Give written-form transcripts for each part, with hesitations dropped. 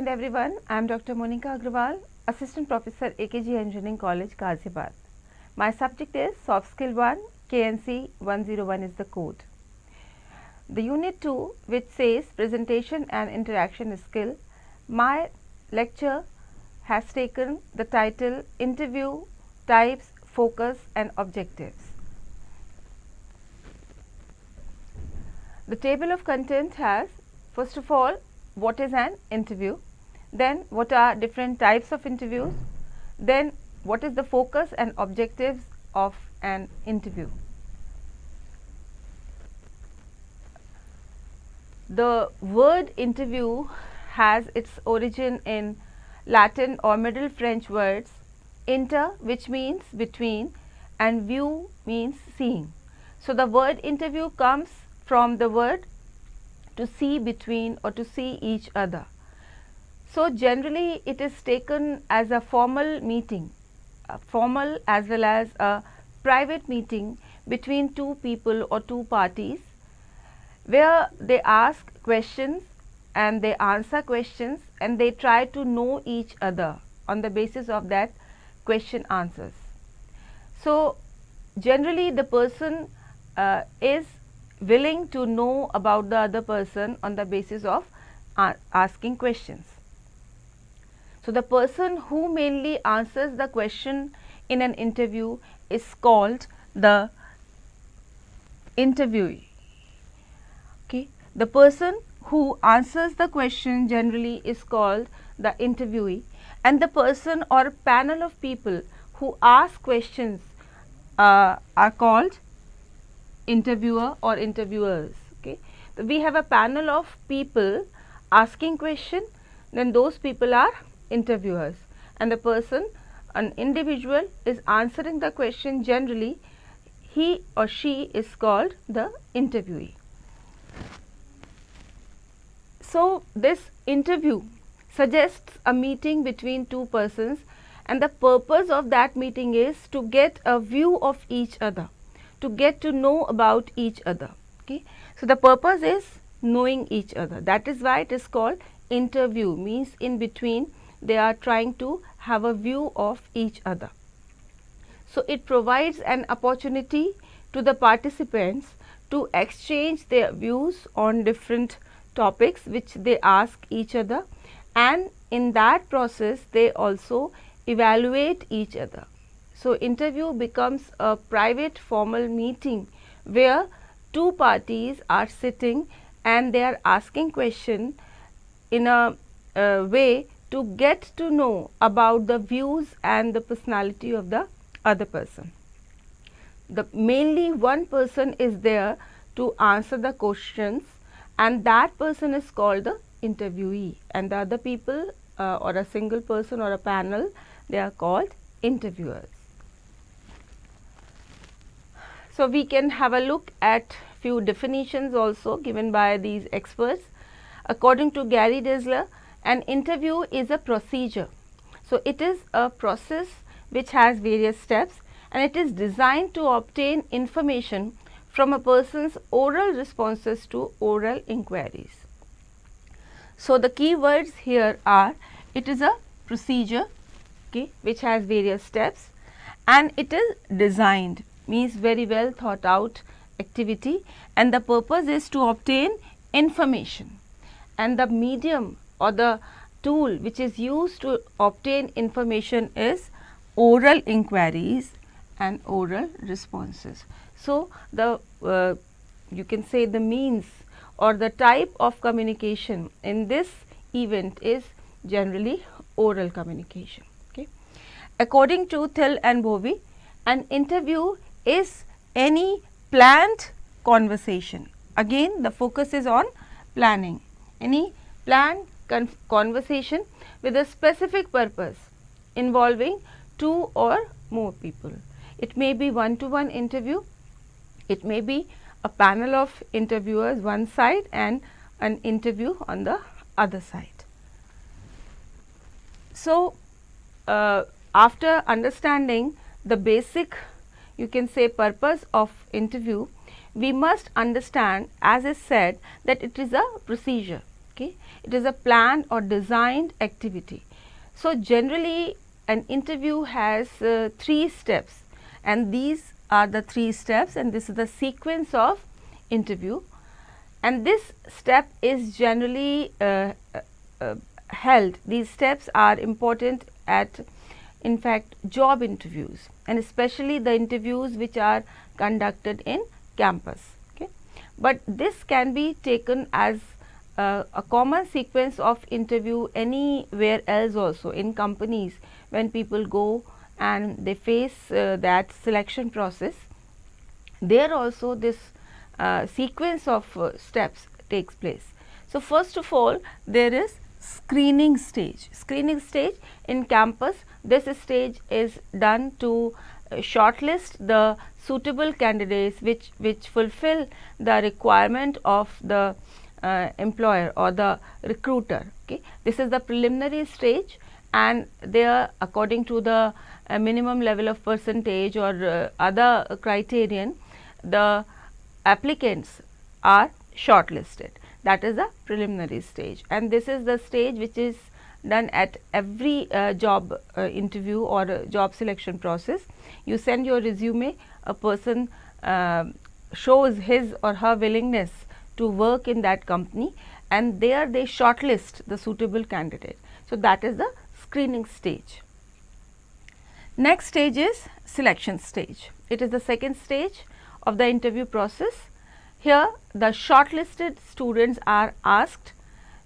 and everyone, I am Dr. Monika Agarwal, Assistant Professor AKGEC Engineering College, Ghaziabad. My subject is Soft Skill 1, KNC 101 is the code. The Unit 2, which says Presentation and Interaction Skill, my lecture has taken the title Interview, Types, Focus and Objectives. The table of content has, first of all, what is an interview, then what are different types of interviews, then what is the focus and objectives of an interview. The word interview has its origin in Latin or Middle French words inter, which means between, and view means seeing. So, the word interview comes from the word to see between or to see each other. So, generally it is taken as a formal meeting, a formal as well as a private meeting between two people or two parties, where they ask questions and they answer questions and they try to know each other on the basis of that question answers. So, generally the person is willing to know about the other person on the basis of asking questions. So, the person who mainly answers the question in an interview is called the interviewee. Okay. The person who answers the question generally is called the interviewee, and the person or panel of people who ask questions are called interviewer or interviewers. Okay. So, we have a panel of people asking question, then those people are interviewers, and the person, an individual, is answering the question, generally he or she is called the interviewee. So, this interview suggests a meeting between two persons, and the purpose of that meeting is to get a view of each other, to get to know about each other. Okay. So, the purpose is knowing each other. That is why it is called interview, means in between they are trying to have a view of each other. So, it provides an opportunity to the participants to exchange their views on different topics which they ask each other, and in that process they also evaluate each other. So, interview becomes a private formal meeting where two parties are sitting and they are asking question in a way to get to know about the views and the personality of the other person. Mainly one person is there to answer the questions, and that person is called the interviewee, and the other people or a single person or a panel, they are called interviewers. So, we can have a look at few definitions also given by these experts. According to Gary Dessler, an interview is a procedure. So, it is a process which has various steps, and it is designed to obtain information from a person's oral responses to oral inquiries. So, the key words here are, it is a procedure, okay, which has various steps, and it is designed, means very well thought out activity, and the purpose is to obtain information, and the medium or the tool which is used to obtain information is oral inquiries and oral responses. So, the you can say the means or the type of communication in this event is generally oral communication. Okay. According to Thiel and Bovey, an interview is any planned conversation. Again, the focus is on planning. Any planned conversation with a specific purpose involving two or more people. It may be one-to-one interview, it may be a panel of interviewers one side and an interview on the other side. So, after understanding the basic, you can say, purpose of interview, we must understand, as is said, that it is a procedure. Okay, it is a planned or designed activity. So generally an interview has 3 steps, and these are the 3 steps, and this is the sequence of interview, and this step is generally held. These steps are important at, in fact, job interviews, and especially the interviews which are conducted in campus. Okay, but this can be taken as a common sequence of interview anywhere else also, in companies. When people go and they face that selection process, there also this sequence of steps takes place. So first of all, there is screening stage. Screening stage in campus, this stage is done to shortlist the suitable candidates which fulfill the requirement of the employer or the recruiter. Okay, this is the preliminary stage, and there, according to the minimum level of percentage or other criterion, the applicants are shortlisted. That is the preliminary stage, and this is the stage which is done at every job interview or job selection process. You send your resume, a person shows his or her willingness to work in that company, and there they shortlist the suitable candidate. So that is the screening stage. Next stage is selection stage. It is the second stage of the interview process. Here the shortlisted students are asked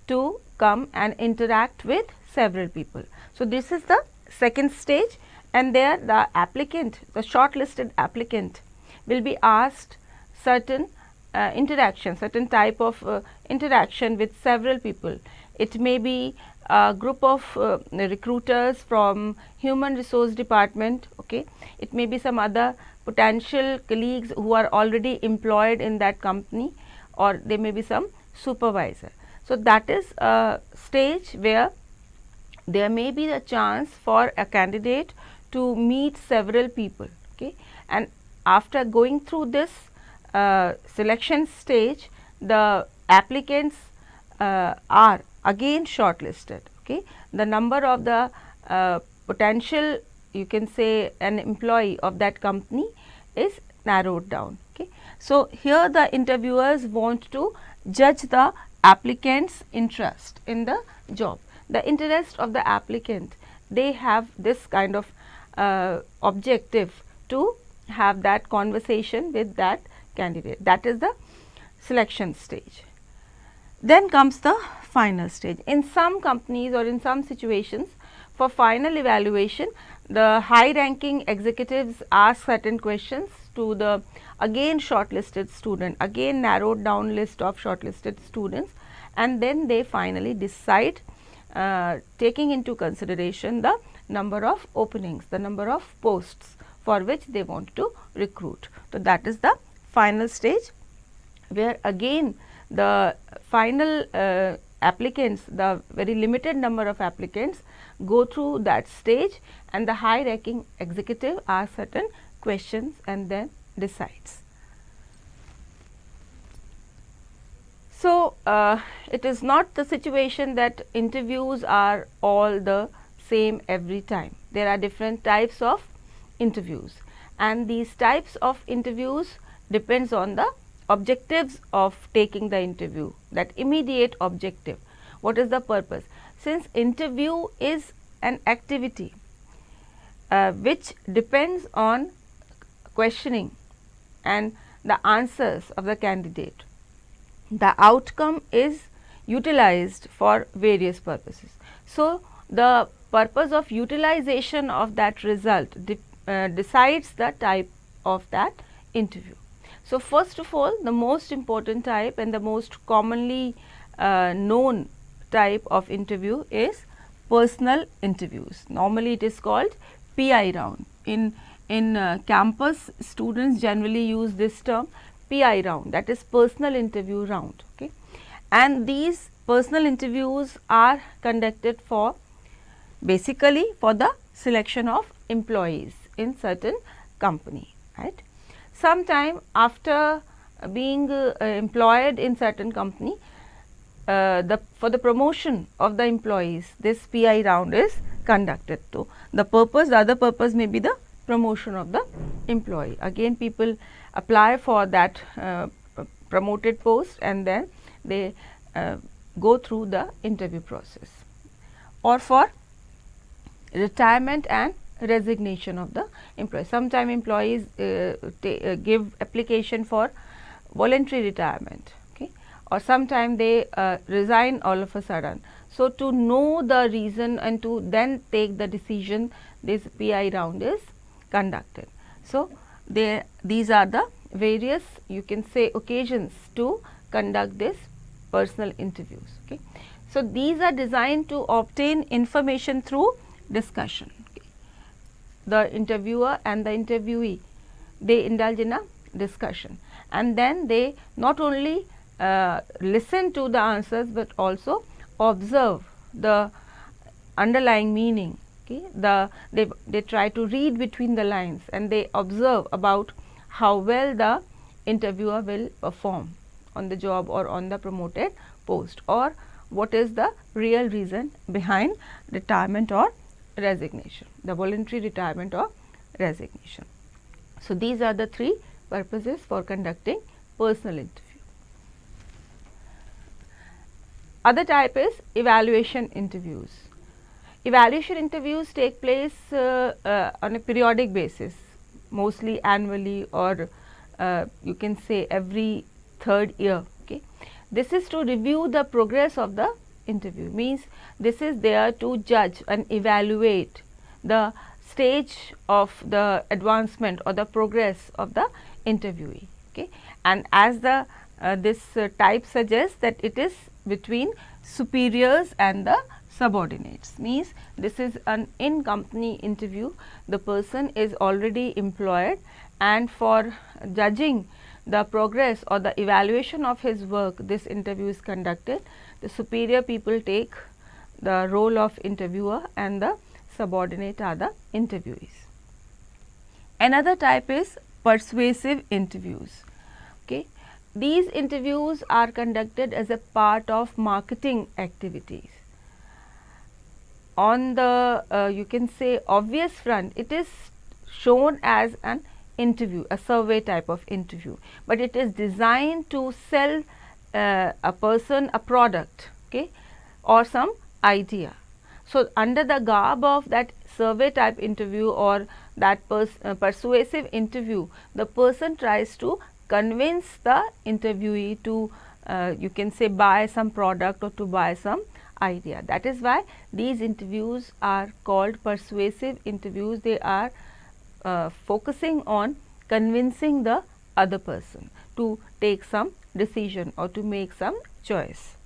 to come and interact with several people. So this is the second stage, and there the applicant, the shortlisted applicant, will be asked certain interaction, certain type of interaction with several people. It may be a group of recruiters from human resource department. Okay, it may be some other potential colleagues who are already employed in that company, or there may be some supervisor. So that is a stage where there may be the chance for a candidate to meet several people. Okay, and after going through this selection stage, the applicants are again shortlisted. Okay, the number of the potential, you can say, an employee of that company is narrowed down. Okay, so here the interviewers want to judge the applicant's interest in the job, the interest of the applicant. They have this kind of objective to have that conversation with that candidate. That is the selection stage. Then comes the final stage. In some companies or in some situations, for final evaluation, the high ranking executives ask certain questions to the again shortlisted student, again narrowed down list of shortlisted students, and then they finally decide, taking into consideration the number of openings, the number of posts for which they want to recruit. So that is the final stage, where again the final applicants, the very limited number of applicants, go through that stage, and the high ranking executive asks certain questions and then decides. So it is not the situation that interviews are all the same every time. There are different types of interviews, and these types of interviews depends on the objectives of taking the interview, that immediate objective. What is the purpose? Since interview is an activity which depends on questioning and the answers of the candidate, the outcome is utilized for various purposes. So the purpose of utilization of that result decides the type of that interview. So first of all, the most important type and the most commonly known type of interview is personal interviews. Normally it is called PI round. In campus, students generally use this term PI round, that is personal interview round. Okay, and these personal interviews are conducted for basically for the selection of employees in certain company, right. Sometime after being employed in certain company, for the promotion of the employees, this PI round is conducted. So, the other purpose may be the promotion of the employee. Again, people apply for that promoted post, and then they go through the interview process. Or for retirement and resignation of the employee. Sometimes employees give application for voluntary retirement, okay, or sometimes they resign all of a sudden. So, to know the reason and to then take the decision, this PI round is conducted. So, these are the various, you can say, occasions to conduct this personal interviews. Okay. So, these are designed to obtain information through discussion. Okay. The interviewer and the interviewee, they indulge in a discussion, and then they not only listen to the answers, but also observe the underlying meaning. Okay. They try to read between the lines, and they observe about how well the interviewer will perform on the job or on the promoted post, or what is the real reason behind retirement or resignation, the voluntary retirement or resignation. So, these are the three purposes for conducting personal interview. Other type is evaluation interviews. Evaluation interviews take place on a periodic basis, mostly annually, or you can say every third year. Okay. This is to review the progress of the interview, means this is there to judge and evaluate the stage of the advancement or the progress of the interviewee. Okay. And as the this type suggests, that it is between superiors and the subordinates, means this is an in company interview. The person is already employed, and for judging the progress or the evaluation of his work, this interview is conducted. The superior people take the role of interviewer, and the subordinate are the interviewees. Another type is persuasive interviews. Okay. These interviews are conducted as a part of marketing activities. On the you can say obvious front, it is shown as an interview, a survey type of interview, but it is designed to sell a person a product, okay, or some idea. So, under the garb of that survey type interview or that persuasive interview, the person tries to convince the interviewee to you can say buy some product or to buy some idea. That is why these interviews are called persuasive interviews. They are focusing on convincing the other person to take some decision or to make some choice.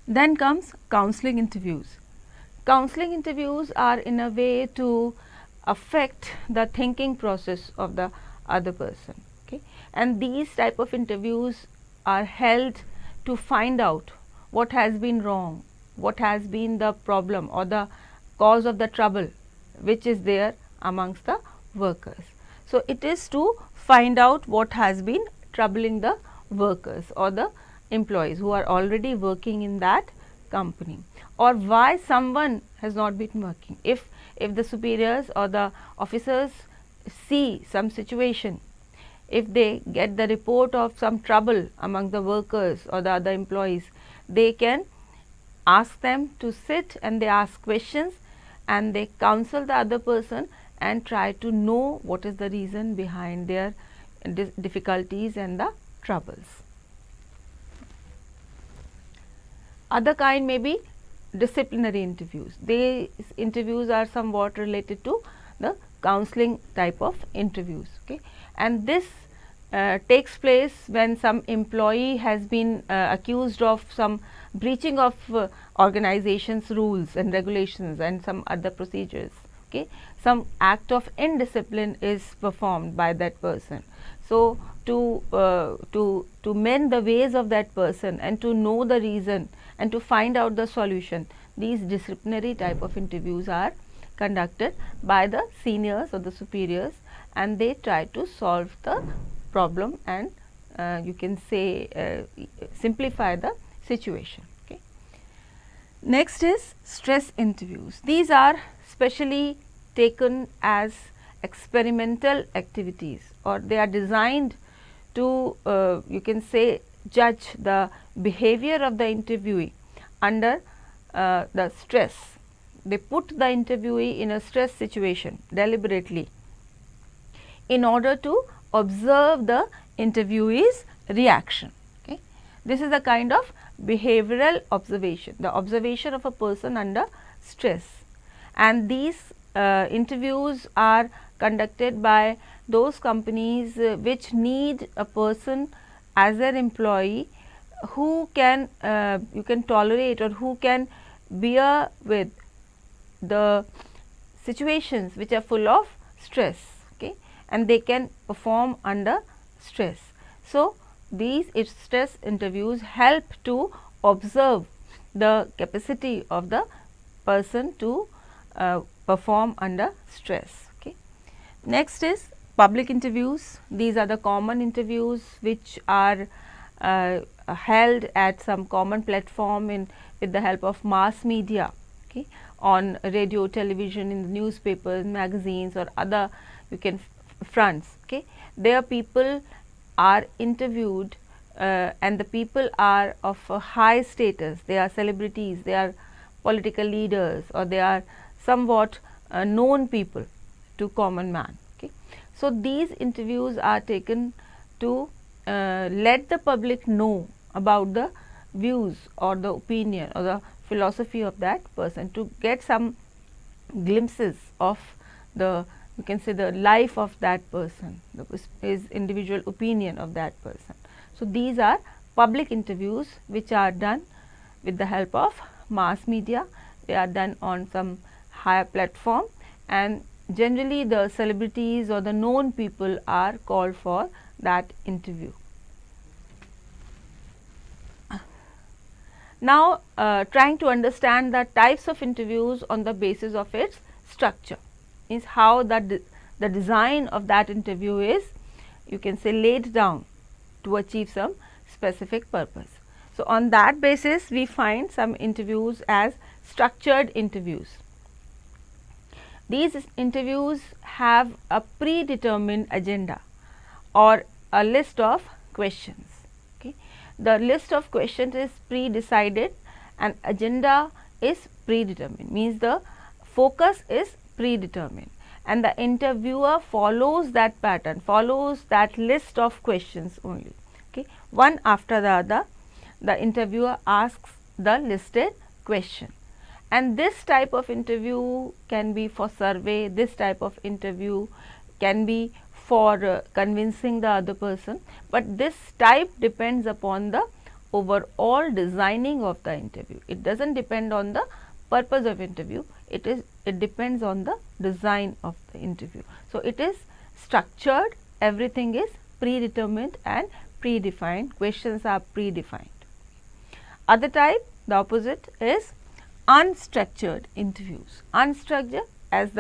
Then comes counseling interviews. Counseling interviews are in a way to affect the thinking process of the other person. Okay. And these type of interviews are held to find out what has been wrong, what has been the problem or the cause of the trouble which is there amongst the workers. So, it is to find out what has been troubling the workers or the employees who are already working in that company, or why someone has not been working. If the superiors or the officers see some situation, if they get the report of some trouble among the workers or the other employees, they can ask them to sit and they ask questions and they counsel the other person and try to know what is the reason behind their difficulties and the troubles. Other kind may be disciplinary interviews. These interviews are somewhat related to the counseling type of interviews. Okay. And this takes place when some employee has been accused of some breaching of organization's rules and regulations and some other procedures. Okay. Some act of indiscipline is performed by that person. So, to mend the ways of that person and to know the reason and to find out the solution, these disciplinary type of interviews are conducted by the seniors or the superiors, and they try to solve the problem and you can say simplify the situation. Okay. Next is stress interviews. These are specially taken as experimental activities, or they are designed to you can say judge the behavior of the interviewee under the stress. They put the interviewee in a stress situation deliberately in order to observe the interviewee's reaction. Okay. This is a kind of behavioral observation, the observation of a person under stress, and these interviews are conducted by those companies which need a person as their employee who can you can tolerate or who can bear with the situations which are full of stress, okay, and they can perform under stress. So, these stress interviews help to observe the capacity of the person to perform under stress. Okay. Next is public interviews. These are the common interviews which are held at some common platform with the help of mass media, okay, on radio, television, in the newspapers, magazines, or other you can fronts. Okay. There people are interviewed and the people are of a high status, they are celebrities, they are political leaders, or they are somewhat known people to common man. Okay. So, these interviews are taken to let the public know about the views or the opinion or the philosophy of that person, to get some glimpses of the you can say the life of that person, his individual opinion of that person. So, these are public interviews which are done with the help of mass media. They are done on some higher platform, and generally the celebrities or the known people are called for that interview. Now, trying to understand the types of interviews on the basis of its structure, is how the design of that interview is you can say laid down to achieve some specific purpose. So, on that basis we find some interviews as structured interviews. These interviews have a predetermined agenda or a list of questions. Okay. The list of questions is pre-decided and agenda is predetermined, means the focus is predetermined, and the interviewer follows that pattern, follows that list of questions only. Okay. One after the other, the interviewer asks the listed question, and this type of interview can be for survey, this type of interview can be for convincing the other person, but this type depends upon the overall designing of the interview. It does not depend on the purpose of interview, it depends on the design of the interview. So, it is structured, everything is predetermined and predefined, questions are predefined. Other type, the opposite, is unstructured interviews. Unstructured, as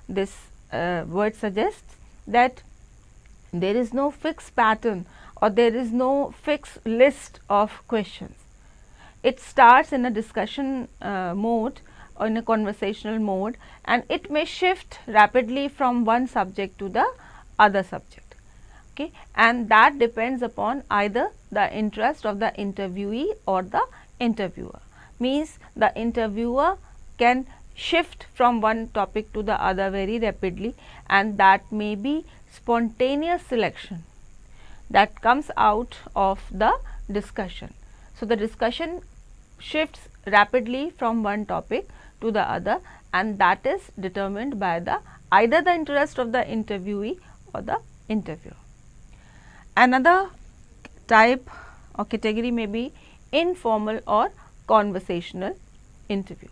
this word suggests, that there is no fixed pattern or there is no fixed list of questions. It starts in a discussion mode or in a conversational mode, and it may shift rapidly from one subject to the other subject. Okay. And that depends upon either the interest of the interviewee or the interviewer, means the interviewer can shift from one topic to the other very rapidly, and that may be spontaneous selection that comes out of the discussion. So, the discussion shifts rapidly from one topic to the other, and that is determined by the either the interest of the interviewee or the interviewer. Another type or category may be informal or conversational interview.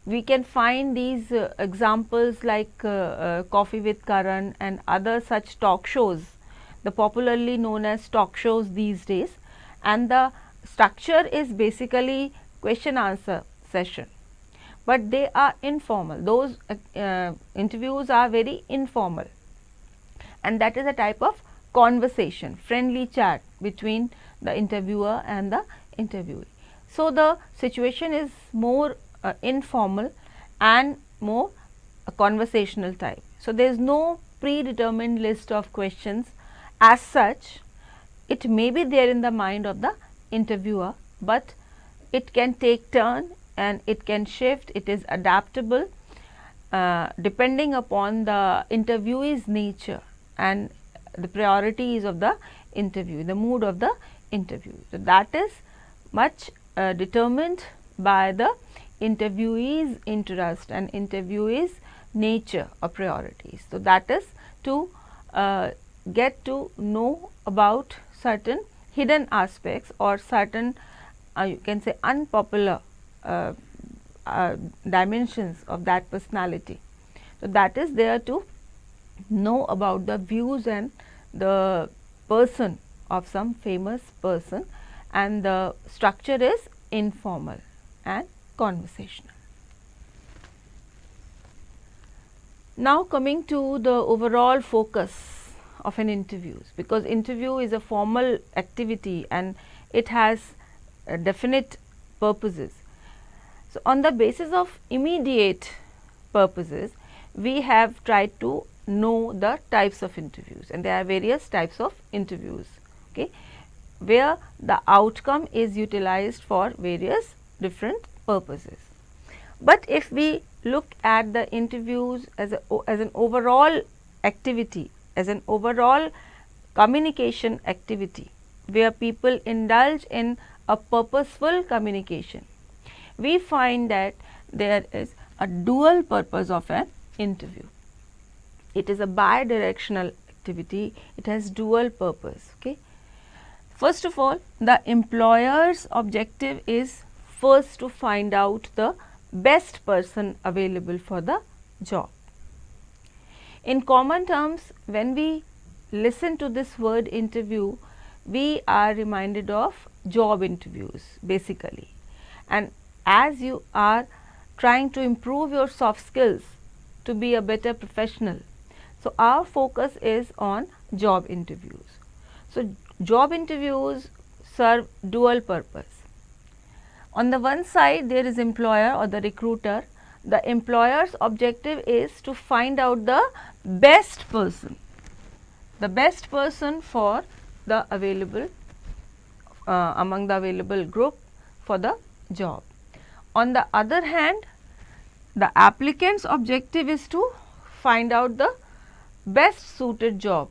We can find these examples like Coffee with Karan and other such talk shows, the popularly known as talk shows these days, and the structure is basically question answer session, but they are informal. Those interviews are very informal, and that is a type of conversation, friendly chat between the interviewer and the interviewee. So, the situation is more informal and more conversational type. So, there is no predetermined list of questions as such. It may be there in the mind of the interviewer, but it can take turn and it can shift. It is adaptable depending upon the interviewee's nature and the priorities of the interview, the mood of the interview. So, that is much determined by the interviewee's interest and interviewee's nature or priorities. So, that is to get to know about certain hidden aspects or certain you can say unpopular dimensions of that personality. So, that is there to know about the views and the person of some famous person, and the structure is informal and conversational. Now, coming to the overall focus of an interview, because interview is a formal activity and it has definite purposes. So, on the basis of immediate purposes, we have tried to know the types of interviews, and there are various types of interviews, okay, where the outcome is utilized for various different purposes. But if we look at the interviews as an overall activity, as an overall communication activity, where people indulge in a purposeful communication, we find that there is a dual purpose of an interview. It is a bidirectional activity, it has dual purpose. Okay. First of all, the employer's objective is first to find out the best person available for the job. In common terms, when we listen to this word interview, we are reminded of job interviews basically, and as you are trying to improve your soft skills to be a better professional, so our focus is on job interviews. So, job interviews serve dual purpose. On the one side, there is employer or the recruiter. The employer's objective is to find out the best person for the available among the available group for the job. On the other hand, the applicant's objective is to find out the best suited job,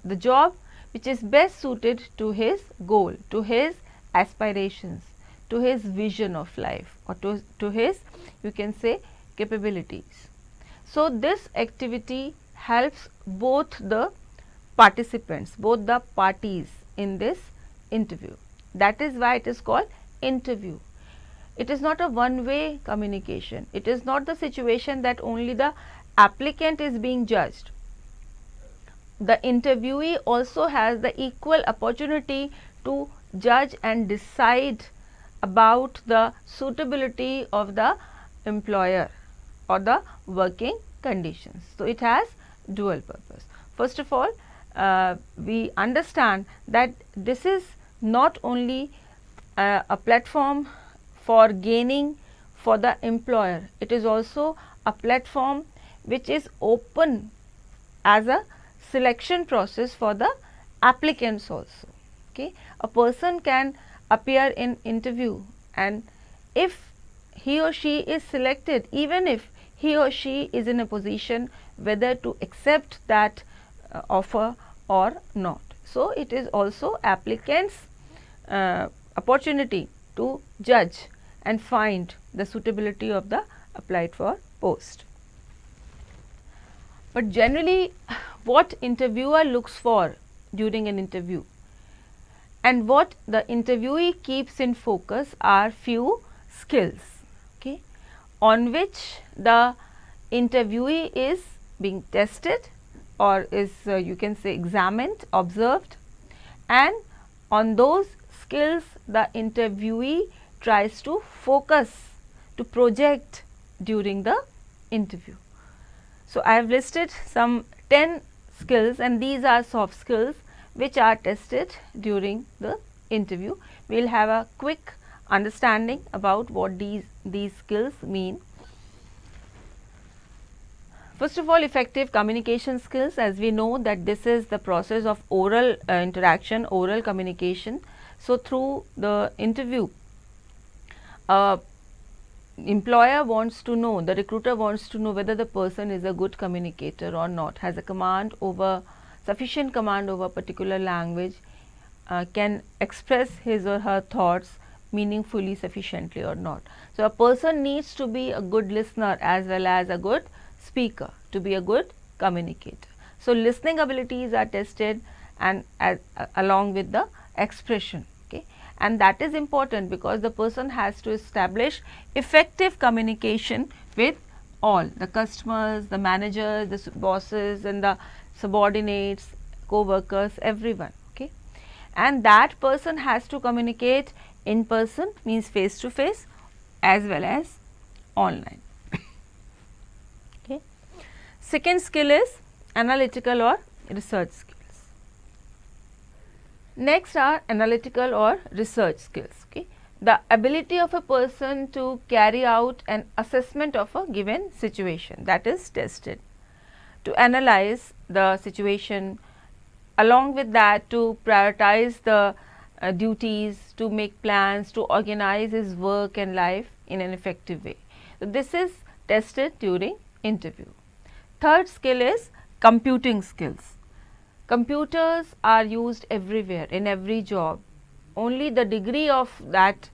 the job which is best suited to his goal, to his aspirations, to his vision of life, or to his, you can say, capabilities. So, this activity helps both the participants, both the parties in this interview. That is why it is called interview. It is not a one-way communication. It is not the situation that only the applicant is being judged. The interviewee also has the equal opportunity to judge and decide about the suitability of the employer or the working conditions. So, it has dual purpose. First of all, we understand that this is not only a platform for gaining for the employer, it is also a platform which is open as a selection process for the applicants also. Okay. A person can appear in interview, and if he or she is selected, even if he or she is in a position whether to accept that offer or not. So, it is also applicants opportunity to judge and find the suitability of the applied for post. But generally, what interviewer looks for during an interview and what the interviewee keeps in focus are few skills, okay, on which the interviewee is being tested or is you can say examined, observed, and on those skills the interviewee tries to focus, to project during the interview. So, I have listed some 10 skills, and these are soft skills which are tested during the interview. We will have a quick understanding about what these skills mean. First of all, effective communication skills, as we know that this is the process of oral interaction, oral communication. So, through the interview, employer wants to know, the recruiter wants to know whether the person is a good communicator or not, has a command over, sufficient command over particular language, can express his or her thoughts meaningfully, sufficiently or not. So, a person needs to be a good listener as well as a good speaker to be a good communicator. So, listening abilities are tested and along with the expression, okay, and that is important because the person has to establish effective communication with all the customers, the managers, the bosses and the subordinates, co-workers, everyone, okay, and that person has to communicate in person, means face to face, as well as online. Okay. Second skill is analytical or research skills. Next are analytical or research skills. Okay. The ability of a person to carry out an assessment of a given situation, that is tested, to analyze the situation, along with that to prioritize the duties, to make plans, to organize his work and life in an effective way. So, this is tested during interview. Third skill is computing skills. Computers are used everywhere, in every job, only the degree of that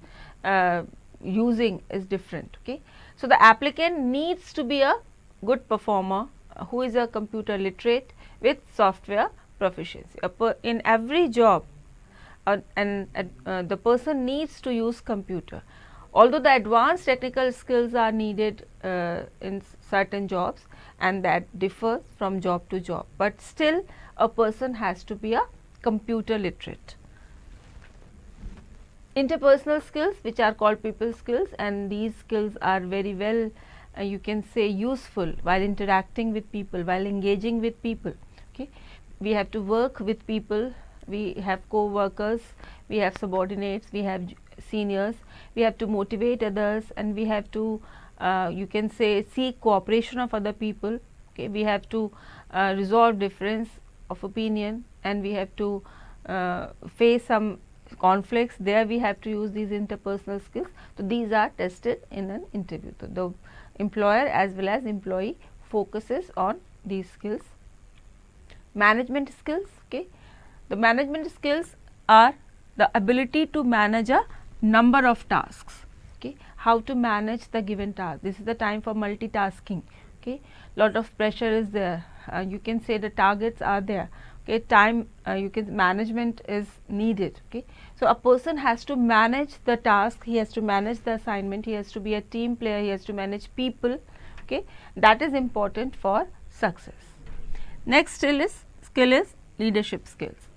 using is different. Okay. So, the applicant needs to be a good performer who is a computer literate with software proficiency. In every job the person needs to use computer. Although the advanced technical skills are needed in certain jobs and that differs from job to job, but still a person has to be a computer literate. Interpersonal skills, which are called people skills, and these skills are very well you can say useful while interacting with people, while engaging with people. Okay. We have to work with people, we have co-workers, we have subordinates, we have seniors, we have to motivate others, and we have to you can say seek cooperation of other people. Okay. We have to resolve difference of opinion, and we have to face some conflicts. There we have to use these interpersonal skills. So, these are tested in an interview. So, the employer as well as employee focuses on these skills. Management skills. Okay. The management skills are the ability to manage a number of tasks. Okay. How to manage the given task. This is the time for multitasking. Okay. Lot of pressure is there. You can say the targets are there. Okay. Time you can management is needed. Okay. So, a person has to manage the task, he has to manage the assignment, he has to be a team player, he has to manage people. Okay. That is important for success. Next skill is leadership skills.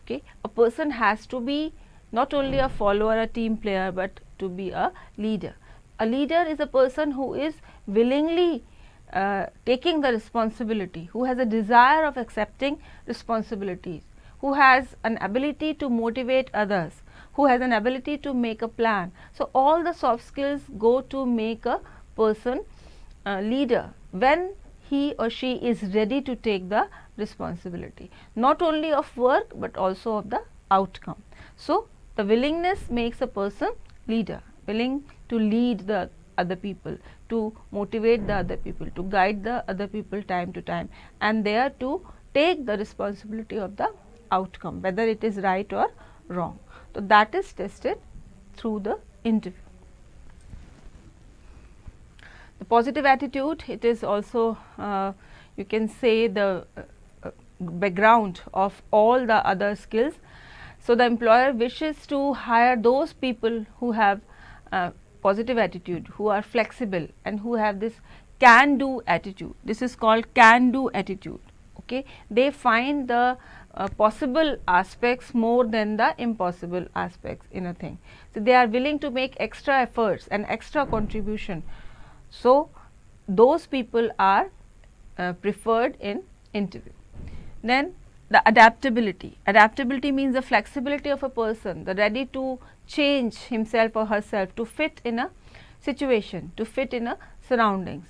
Okay. A person has to be not only a follower, a team player, but to be a leader. A leader is a person who is willingly taking the responsibility, who has a desire of accepting responsibilities, who has an ability to motivate others, who has an ability to make a plan. So, all the soft skills go to make a person leader when he or she is ready to take the responsibility, not only of work, but also of the outcome. So, the willingness makes a person leader, willing to lead the other people, to motivate the other people, to guide the other people time to time, and there to take the responsibility of the outcome, whether it is right or wrong. So, that is tested through the interview. The positive attitude, it is also you can say the background of all the other skills. So, the employer wishes to hire those people who have positive attitude, who are flexible, and who have this can do attitude. This is called can do attitude. Okay. They find the possible aspects more than the impossible aspects in a thing. So, they are willing to make extra efforts and extra contribution. So, those people are preferred in interview. Then the adaptability. Adaptability means the flexibility of a person, the ready to change himself or herself to fit in a situation, to fit in a surroundings,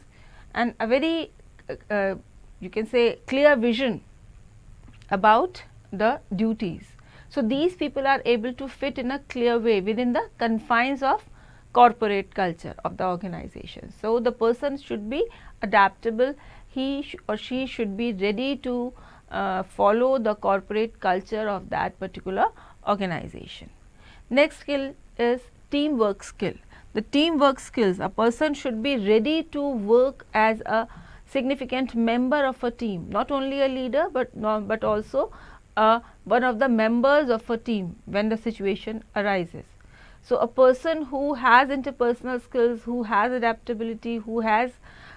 and a very you can say clear vision about the duties. So, these people are able to fit in a clear way within the confines of corporate culture of the organization. So, the person should be adaptable, he or she should be ready to follow the corporate culture of that particular organization. Next skill is teamwork skill. The teamwork skills, a person should be ready to work as a significant member of a team, not only a leader, but also one of the members of a team when the situation arises. So, a person who has interpersonal skills, who has adaptability, who has,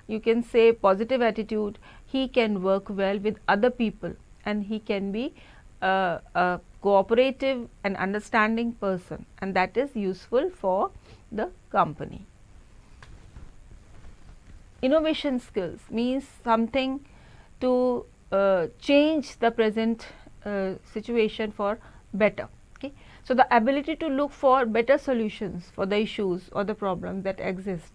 you can say, positive attitude, he can work well with other people and he can be a cooperative and understanding person, and that is useful for the company. Innovation skills means something to change the present situation for better. Okay. So, the ability to look for better solutions for the issues or the problems that exist,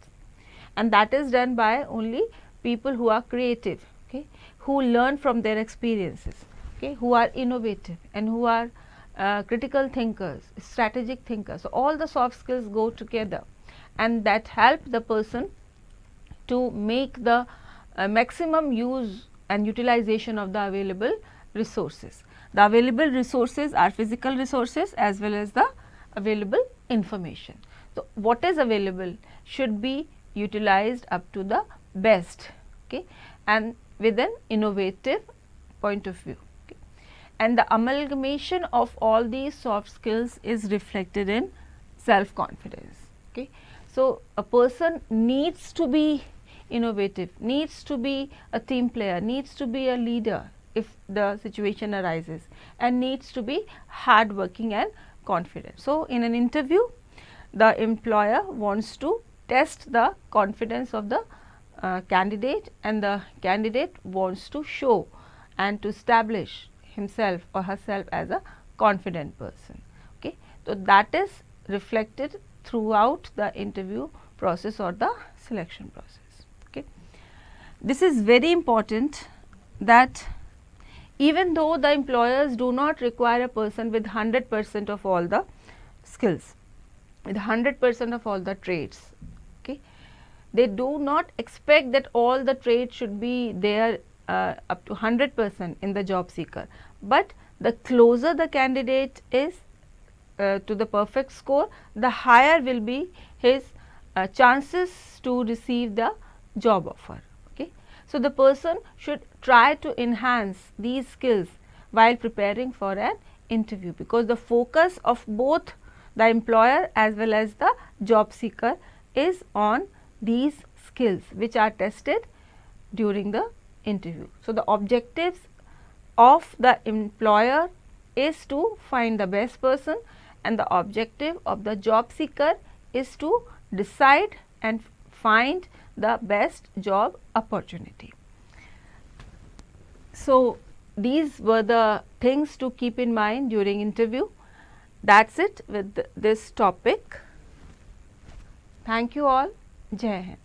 and that is done by only people who are creative, okay, who learn from their experiences, okay, who are innovative and who are critical thinkers, strategic thinkers. So, all the soft skills go together and that help the person to make the maximum use and utilization of the available resources. The available resources are physical resources as well as the available information. So, what is available should be utilized up to the best, okay, and with an innovative point of view. Okay. And the amalgamation of all these soft skills is reflected in self confidence. Okay. So, a person needs to be innovative, needs to be a team player, needs to be a leader if the situation arises, and needs to be hardworking and confident. So, in an interview, the employer wants to test the confidence of the candidate, and the candidate wants to show and to establish himself or herself as a confident person. Okay. So, that is reflected throughout the interview process or the selection process. Okay. This is very important, that even though the employers do not require a person with 100% of all the skills, with 100% of all the traits, okay, they do not expect that all the traits should be there up to 100% in the job seeker, but the closer the candidate is to the perfect score, the higher will be his chances to receive the job offer. Okay. So, the person should try to enhance these skills while preparing for an interview, because the focus of both the employer as well as the job seeker is on these skills which are tested during the interview. So, the objectives of the employer is to find the best person, and the objective of the job seeker is to decide and find the best job opportunity. So, these were the things to keep in mind during interview. That is it with this topic. Thank you all. Jai Hind.